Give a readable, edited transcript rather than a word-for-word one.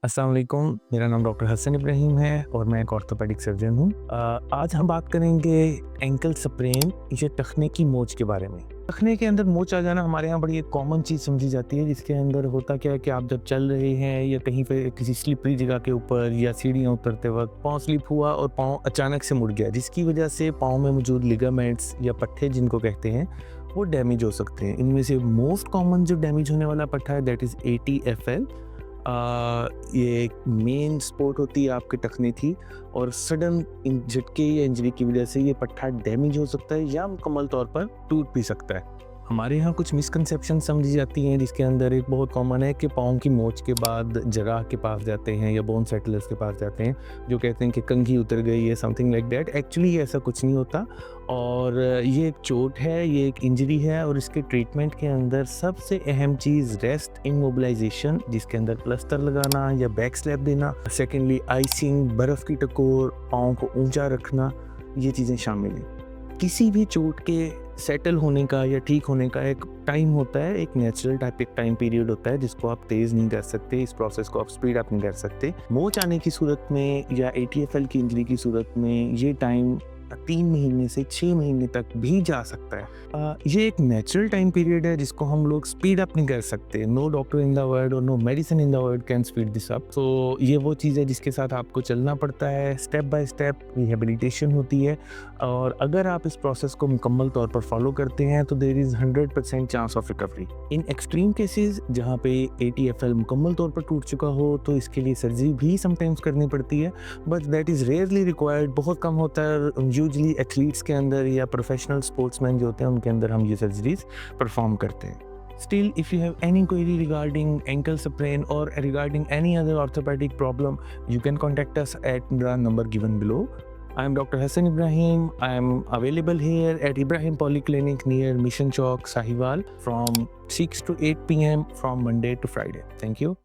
अस्सलाम वालेकुम, मेरा नाम डॉक्टर हसन इब्राहिम है और मैं एक ऑर्थोपेडिक सर्जन हूँ। आज हम बात करेंगे एंकल स्प्रेन या टखने की मोच के बारे में। टखने के अंदर मोच आ जाना हमारे यहाँ बड़ी एक कॉमन चीज़ समझी जाती है, जिसके अंदर होता क्या है कि आप जब चल रहे हैं या कहीं पे किसी स्लिपरी जगह के ऊपर या सीढ़ियाँ उतरते वक्त पाँव स्लिप हुआ और पाँव अचानक से मुड़ गया, जिसकी वजह से पाँव में मौजूद लिगामेंट्स या पट्टे जिनको कहते हैं वो डैमेज हो सकते हैं। इनमें से मोस्ट कॉमन जो डैमेज होने वाला पट्टा है दैट इज़ ATFL। ये एक मेन स्पोर्ट होती है आपके टखने की और सडन झटके या इंजरी की वजह से ये पट्टा डैमेज हो सकता है या मुकम्मल तौर पर टूट भी सकता है। हमारे यहाँ कुछ मिसकंसेप्शन समझी जाती हैं, जिसके अंदर एक बहुत कॉमन है कि पाँव की मोच के बाद जराह के पास जाते हैं या बोन सेटलर्स के पास जाते हैं, जो कहते हैं कि कंघी उतर गई है, समथिंग लाइक दैट। एक्चुअली ऐसा कुछ नहीं होता और ये एक चोट है, ये एक इंजरी है और इसके ट्रीटमेंट के अंदर सबसे अहम चीज़ रेस्ट इमोबिलाइजेशन, जिसके अंदर प्लास्टर लगाना या बैक स्लैप देना। सेकेंडली आइसिंग, बर्फ़ की टकोर, पाँव को ऊंचा रखना, ये चीज़ें शामिल हैं। किसी भी चोट के सेटल होने का या ठीक होने का एक टाइम होता है, एक नेचुरल टाइप एक टाइम पीरियड होता है जिसको आप तेज़ नहीं कर सकते, इस प्रोसेस को आप स्पीड अप नहीं कर सकते। मोच आने की सूरत में या ATFL की इंजरी की सूरत में ये टाइम 3 महीने से 6 महीने तक भी जा सकता है। ये एक नेचुरल टाइम पीरियड है जिसको हम लोग स्पीड अप नहीं कर सकते। No doctor in the world और no medicine in the world can speed this up. तो ये वो चीज़ है जिसके साथ आपको चलना पड़ता है, स्टेप बाय स्टेप रिहेबिलिटेशन होती है और अगर आप इस प्रोसेस को मुकम्मल तौर पर फॉलो करते हैं तो there is 100% chance of recovery. In extreme cases जहाँ पे ATFL मुकम्मल तौर पर टूट चुका हो तो इसके लिए सर्जरी भी समटाइम्स करनी पड़ती है, but that is rarely required, बहुत कम होता है। यूजुअली एथलीट्स के अंदर या प्रोफेशनल स्पोर्ट्समैन जो होते हैं उनके अंदर हम ये सर्जरीज परफॉर्म करते हैं। Still, if you have any query regarding ankle sprain or regarding any other orthopedic problem, you can contact us at the number given below. I am Dr. Hassan Ibrahim. I am available here at Ibrahim Polyclinic near Mission Chowk, Sahiwal from 6 to 8 p.m. from Monday to Friday. Thank you.